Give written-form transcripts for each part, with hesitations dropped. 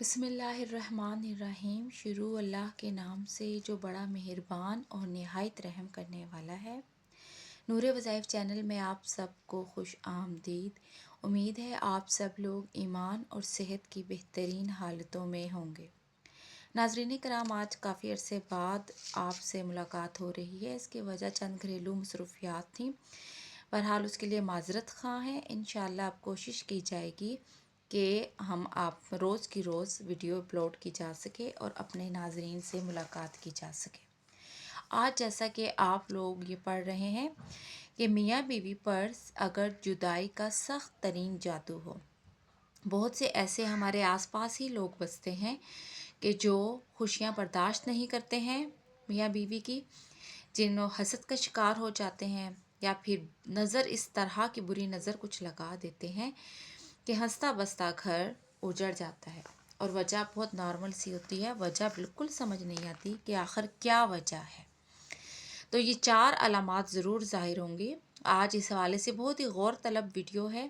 بسم اللہ الرحمن الرحیم۔ شروع اللہ کے نام سے جو بڑا مہربان اور نہایت رحم کرنے والا ہے۔ نور وظائف چینل میں آپ سب کو خوش آمدید۔ امید ہے آپ سب لوگ ایمان اور صحت کی بہترین حالتوں میں ہوں گے۔ ناظرین کرام، آج کافی عرصے بعد آپ سے ملاقات ہو رہی ہے۔ اس کی وجہ چند گھریلو مصروفیات تھیں، بہرحال اس کے لیے معذرت خواہ ہیں۔ انشاءاللہ اب کوشش کی جائے گی کہ ہم آپ روز کی روز ویڈیو اپلوڈ کی جا سکے اور اپنے ناظرین سے ملاقات کی جا سکے۔ آج جیسا کہ آپ لوگ یہ پڑھ رہے ہیں کہ میاں بیوی پر اگر جدائی کا سخت ترین جادو ہو۔ بہت سے ایسے ہمارے آس پاس ہی لوگ بستے ہیں کہ جو خوشیاں برداشت نہیں کرتے ہیں میاں بیوی کی، جنہوں حسد کا شکار ہو جاتے ہیں یا پھر نظر اس طرح کی بری نظر کچھ لگا دیتے ہیں کہ ہنستا بستا گھر اجڑ جاتا ہے، اور وجہ بہت نارمل سی ہوتی ہے۔ وجہ بالکل سمجھ نہیں آتی کہ آخر کیا وجہ ہے۔ تو یہ 4 علامات ضرور ظاہر ہوں گی۔ آج اس حوالے سے بہت ہی غور طلب ویڈیو ہے۔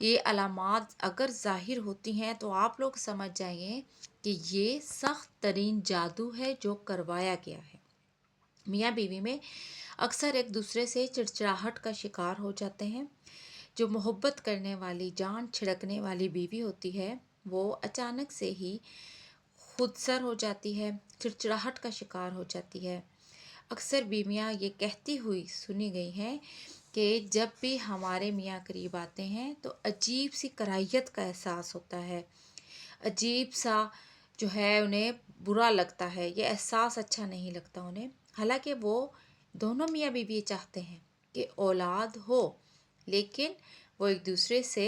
یہ علامات اگر ظاہر ہوتی ہیں تو آپ لوگ سمجھ جائیں کہ یہ سخت ترین جادو ہے جو کروایا گیا ہے۔ میاں بیوی میں اکثر ایک دوسرے سے چڑچڑاہٹ کا شکار ہو جاتے ہیں۔ جو محبت کرنے والی، جان چھڑکنے والی بیوی ہوتی ہے، وہ اچانک سے ہی خود سر ہو جاتی ہے، چڑچڑاہٹ کا شکار ہو جاتی ہے۔ اکثر بیویاں یہ کہتی ہوئی سنی گئی ہیں کہ جب بھی ہمارے میاں قریب آتے ہیں تو عجیب سی کراہیت کا احساس ہوتا ہے، عجیب سا جو ہے انہیں برا لگتا ہے، یہ احساس اچھا نہیں لگتا انہیں۔ حالانکہ وہ دونوں میاں بیوی چاہتے ہیں کہ اولاد ہو، لیکن وہ ایک دوسرے سے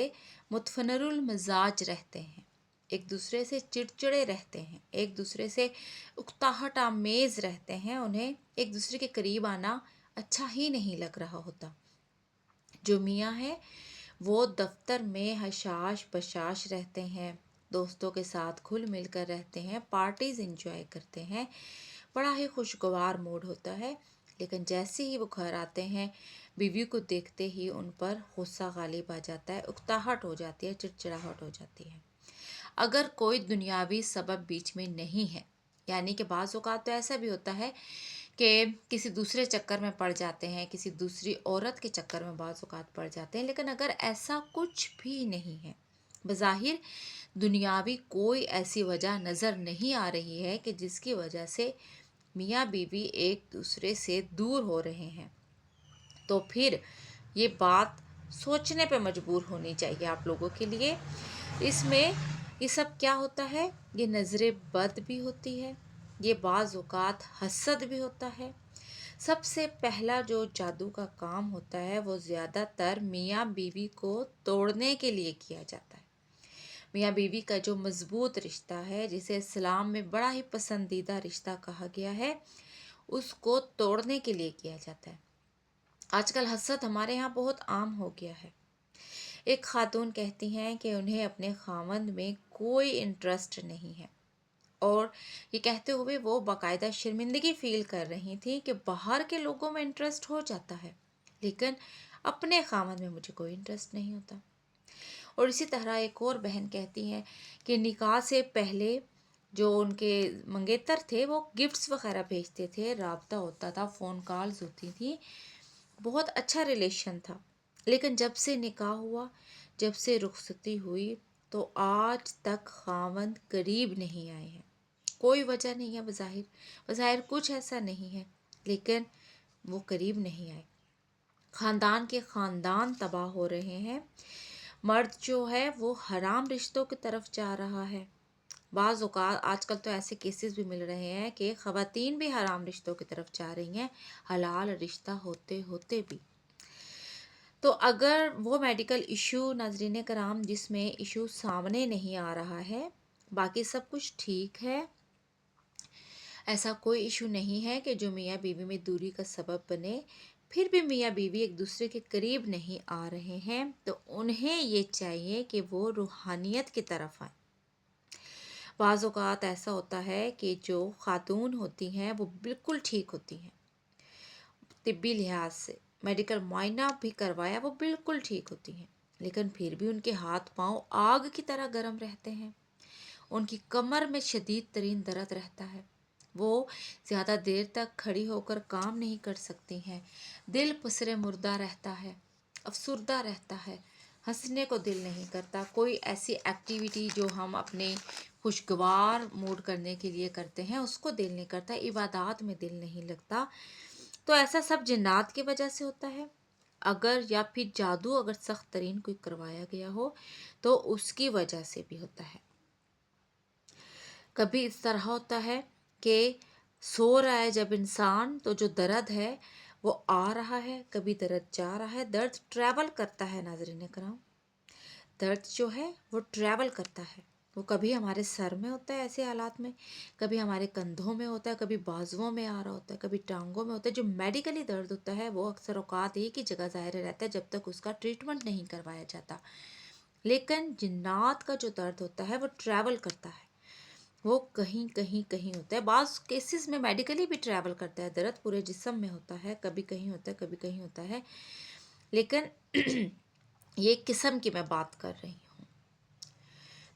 متفنر المزاج رہتے ہیں، ایک دوسرے سے چڑچڑے رہتے ہیں، ایک دوسرے سے اکتاہٹ آمیز رہتے ہیں۔ انہیں ایک دوسرے کے قریب آنا اچھا ہی نہیں لگ رہا ہوتا۔ جو میاں ہے وہ دفتر میں حشاش بشاش رہتے ہیں، دوستوں کے ساتھ گھل مل کر رہتے ہیں، پارٹیز انجوائے کرتے ہیں، بڑا ہی خوشگوار موڈ ہوتا ہے۔ لیکن جیسے ہی وہ گھر آتے ہیں، بیوی کو دیکھتے ہی ان پر غصہ غالب آ جاتا ہے، اکتاہٹ ہو جاتی ہے، چڑچڑاہٹ ہو جاتی ہے۔ اگر کوئی دنیاوی سبب بیچ میں نہیں ہے، یعنی کہ بعض اوقات تو ایسا بھی ہوتا ہے کہ کسی دوسرے چکر میں پڑ جاتے ہیں، کسی دوسری عورت کے چکر میں بعض اوقات پڑ جاتے ہیں، لیکن اگر ایسا کچھ بھی نہیں ہے، بظاہر دنیاوی کوئی ایسی وجہ نظر نہیں آ رہی ہے کہ جس کی وجہ سے میاں بیوی ایک دوسرے سے دور ہو رہے ہیں، تو پھر یہ بات سوچنے پہ مجبور ہونی چاہیے آپ لوگوں کے لیے۔ اس میں یہ سب کیا ہوتا ہے؟ یہ نظر بد بھی ہوتی ہے، یہ بعض اوقات حسد بھی ہوتا ہے۔ سب سے پہلا جو جادو کا کام ہوتا ہے وہ زیادہ تر میاں بیوی کو توڑنے کے لیے کیا جاتا ہے۔ میاں بیوی کا جو مضبوط رشتہ ہے، جسے اسلام میں بڑا ہی پسندیدہ رشتہ کہا گیا ہے، اس کو توڑنے کے لیے کیا جاتا ہے۔ آج کل حسد ہمارے ہاں بہت عام ہو گیا ہے۔ ایک خاتون کہتی ہیں کہ انہیں اپنے خاوند میں کوئی انٹرسٹ نہیں ہے، اور یہ کہتے ہوئے وہ باقاعدہ شرمندگی فیل کر رہی تھی کہ باہر کے لوگوں میں انٹرسٹ ہو جاتا ہے، لیکن اپنے خاوند میں مجھے کوئی انٹرسٹ نہیں ہوتا۔ اور اسی طرح ایک اور بہن کہتی ہیں کہ نکاح سے پہلے جو ان کے منگیتر تھے وہ گفٹس وغیرہ بھیجتے تھے، رابطہ ہوتا تھا، فون کالز ہوتی تھیں، بہت اچھا ریلیشن تھا، لیکن جب سے نکاح ہوا، جب سے رخصتی ہوئی، تو آج تک خاوند قریب نہیں آئے ہیں۔ کوئی وجہ نہیں ہے، بظاہر کچھ ایسا نہیں ہے، لیکن وہ قریب نہیں آئے۔ خاندان کے خاندان تباہ ہو رہے ہیں۔ مرد جو ہے وہ حرام رشتوں کی طرف جا رہا ہے۔ بعض اوقات آج کل تو ایسے کیسز بھی مل رہے ہیں کہ خواتین بھی حرام رشتوں کی طرف جا رہی ہیں، حلال رشتہ ہوتے ہوتے بھی۔ تو اگر وہ میڈیکل ایشو ناظرین کرام جس میں ایشو سامنے نہیں آ رہا ہے، باقی سب کچھ ٹھیک ہے، ایسا کوئی ایشو نہیں ہے کہ جو میاں بیوی میں دوری کا سبب بنے، پھر بھی میاں بیوی ایک دوسرے کے قریب نہیں آ رہے ہیں، تو انہیں یہ چاہیے کہ وہ روحانیت کی طرف آئیں۔ بعض اوقات ایسا ہوتا ہے کہ جو خاتون ہوتی ہیں وہ بالکل ٹھیک ہوتی ہیں، طبی لحاظ سے میڈیکل معائنہ بھی کروایا، وہ بالکل ٹھیک ہوتی ہیں، لیکن پھر بھی ان کے ہاتھ پاؤں آگ کی طرح گرم رہتے ہیں، ان کی کمر میں شدید ترین درد رہتا ہے، وہ زیادہ دیر تک کھڑی ہو کر کام نہیں کر سکتی ہیں، دل پسرے مردہ رہتا ہے، افسردہ رہتا ہے، ہنسنے کو دل نہیں کرتا، کوئی ایسی ایکٹیویٹی جو ہم اپنے خوشگوار موڈ کرنے کے لیے کرتے ہیں اس کو دل نہیں کرتا، عبادات میں دل نہیں لگتا۔ تو ایسا سب جنات کی وجہ سے ہوتا ہے، اگر یا پھر جادو اگر سخت ترین کوئی کروایا گیا ہو تو اس کی وجہ سے بھی ہوتا ہے۔ کبھی اس طرح ہوتا ہے کہ سو رہا ہے جب انسان تو جو درد ہے وہ آ رہا ہے، کبھی درد جا رہا ہے، درد ٹریول کرتا ہے ناظرین کرام، درد جو ہے وہ ٹریول کرتا ہے، وہ کبھی ہمارے سر میں ہوتا ہے ایسے حالات میں، کبھی ہمارے کندھوں میں ہوتا ہے، کبھی بازوؤں میں آ رہا ہوتا ہے، کبھی ٹانگوں میں ہوتا ہے۔ جو میڈیکلی درد ہوتا ہے وہ اکثر اوقات ایک ہی جگہ ظاہر رہتا ہے جب تک اس کا ٹریٹمنٹ نہیں کروایا جاتا، لیکن جنات کا جو درد ہوتا ہے وہ ٹریول کرتا ہے، وہ کہیں کہیں کہیں ہوتا ہے، بعض کیسز میں میڈیکلی بھی ٹریول کرتا ہے، درد پورے جسم میں ہوتا ہے، کبھی کہیں ہوتا ہے کبھی کہیں ہوتا ہے، لیکن یہ قسم کی میں بات کر رہی ہوں۔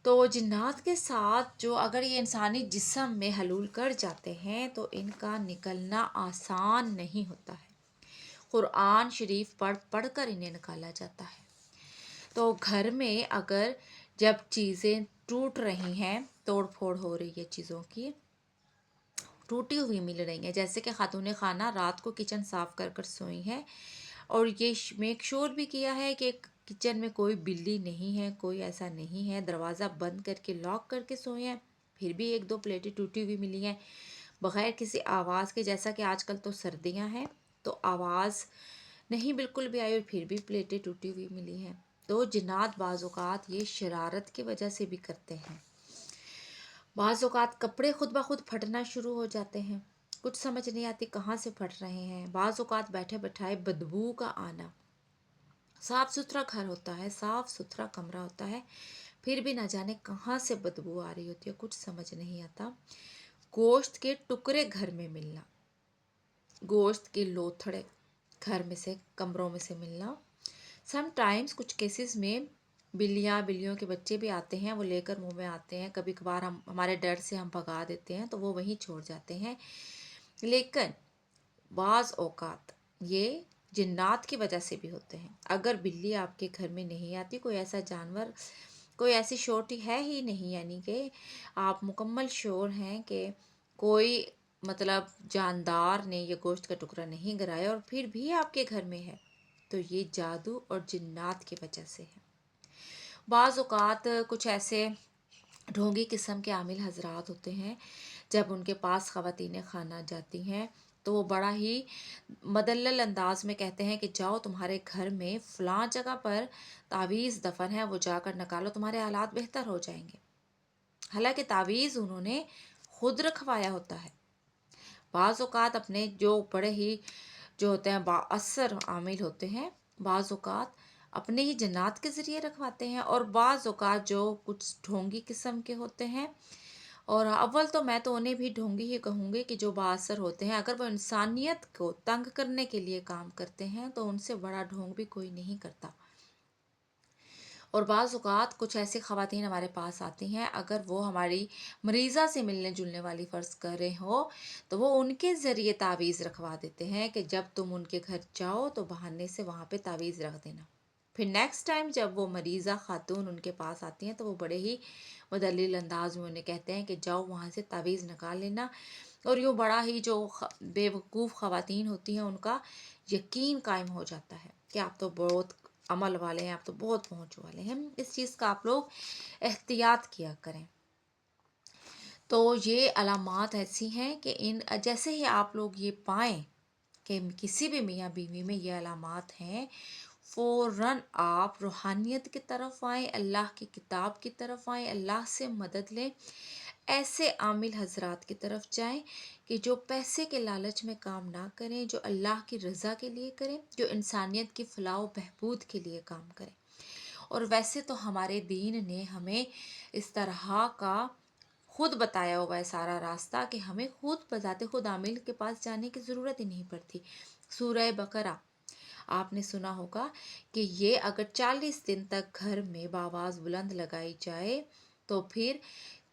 تو جنات کے ساتھ جو اگر یہ انسانی جسم میں حلول کر جاتے ہیں تو ان کا نکلنا آسان نہیں ہوتا ہے، قرآن شریف پڑھ پڑھ کر انہیں نکالا جاتا ہے۔ تو گھر میں اگر جب چیزیں ٹوٹ رہی ہیں، توڑ پھوڑ ہو رہی ہے چیزوں کی، ٹوٹی ہوئی مل رہی ہیں، جیسے کہ خاتون خانہ رات کو کچن صاف کر کر سوئی ہیں اور یہ میک شور بھی کیا ہے کہ کچن میں کوئی بلی نہیں ہے، کوئی ایسا نہیں ہے، دروازہ بند کر کے لاک کر کے سوئے ہیں، پھر بھی ایک دو پلیٹیں ٹوٹی ہوئی ملی ہیں بغیر کسی آواز کے، جیسا کہ آج کل تو سردیاں ہیں تو آواز نہیں بالکل بھی آئی اور پھر بھی پلیٹیں ٹوٹی ہوئی ملی ہیں۔ تو جنات بعض اوقات یہ شرارت کی وجہ سے بھی کرتے ہیں، بعض اوقات کپڑے خود بخود پھٹنا شروع ہو جاتے ہیں، کچھ سمجھ نہیں آتی کہاں سے پھٹ رہے ہیں، بعض اوقات بیٹھے بٹھائے بدبو کا آنا، صاف ستھرا گھر ہوتا ہے، صاف ستھرا کمرہ ہوتا ہے، پھر بھی نہ جانے کہاں سے بدبو آ رہی ہوتی ہے، کچھ سمجھ نہیں آتا، گوشت کے ٹکڑے گھر میں ملنا، گوشت کے لوتھڑے گھر میں سے کمروں میں سے ملنا، سم ٹائمز کچھ کیسز میں بلیوں کے بچے بھی آتے ہیں، وہ لے کر منہ میں آتے ہیں، کبھی کبھار ہم ہمارے ڈر سے ہم بھگا دیتے ہیں تو وہ وہیں چھوڑ جاتے ہیں، لیکن بعض اوقات یہ جنات کی وجہ سے بھی ہوتے ہیں۔ اگر بلی آپ کے گھر میں نہیں آتی، کوئی ایسا جانور، کوئی ایسی شورٹی ہے ہی نہیں، یعنی کہ آپ مکمل شور ہیں کہ کوئی مطلب جاندار نے یہ گوشت کا ٹکڑا نہیں گرایا اور پھر بھی آپ کے گھر میں ہے، تو یہ جادو اور جنات کی وجہ سے ہے۔ بعض اوقات کچھ ایسے ڈھونگی قسم کے عامل حضرات ہوتے ہیں، جب ان کے پاس خواتین خانہ جاتی ہیں تو وہ بڑا ہی مدلل انداز میں کہتے ہیں کہ جاؤ تمہارے گھر میں فلاں جگہ پر تعویذ دفن ہے، وہ جا کر نکالو، تمہارے حالات بہتر ہو جائیں گے، حالانکہ تعویذ انہوں نے خود رکھوایا ہوتا ہے۔ بعض اوقات اپنے جو بڑے ہی جو ہوتے ہیں با اثر عامل ہوتے ہیں، بعض اوقات اپنے ہی جنات کے ذریعے رکھواتے ہیں، اور بعض اوقات جو کچھ ڈھونگی قسم کے ہوتے ہیں، اور اول تو میں تو انہیں بھی ڈھونگی ہی کہوں گی کہ جو با اثر ہوتے ہیں، اگر وہ انسانیت کو تنگ کرنے کے لیے کام کرتے ہیں تو ان سے بڑا ڈھونگ بھی کوئی نہیں کرتا۔ اور بعض اوقات کچھ ایسی خواتین ہمارے پاس آتی ہیں، اگر وہ ہماری مریضہ سے ملنے جلنے والی فرض کر رہے ہو تو وہ ان کے ذریعے تعویذ رکھوا دیتے ہیں کہ جب تم ان کے گھر جاؤ تو بہانے سے وہاں پہ تعویذ رکھ دینا، پھر نیکسٹ ٹائم جب وہ مریضہ خاتون ان کے پاس آتی ہیں تو وہ بڑے ہی مدلل انداز میں انہیں کہتے ہیں کہ جاؤ وہاں سے تعویذ نکال لینا، اور یوں بڑا ہی جو بے وقوف خواتین ہوتی ہیں ان کا یقین قائم ہو جاتا ہے کہ آپ تو بہت عمل والے ہیں، آپ تو بہت پہنچ والے ہیں، اس چیز کا آپ لوگ احتیاط کیا کریں۔ تو یہ علامات ایسی ہیں کہ ان جیسے ہی آپ لوگ یہ پائیں کہ کسی بھی میاں بیوی میں یہ علامات ہیں، فوراً آپ روحانیت کی طرف آئیں، اللہ کی کتاب کی طرف آئیں، اللہ سے مدد لیں، ایسے عامل حضرات کی طرف جائیں کہ جو پیسے کے لالچ میں کام نہ کریں، جو اللہ کی رضا کے لیے کریں، جو انسانیت کی فلاح و بہبود کے لیے کام کریں۔ اور ویسے تو ہمارے دین نے ہمیں اس طرح کا خود بتایا ہوا ہے سارا راستہ کہ ہمیں خود بذات خود عامل کے پاس جانے کی ضرورت ہی نہیں پڑتی۔ سورہ بقرہ آپ نے سنا ہوگا کہ یہ اگر 40 دن تک گھر میں بآواز بلند لگائی جائے تو پھر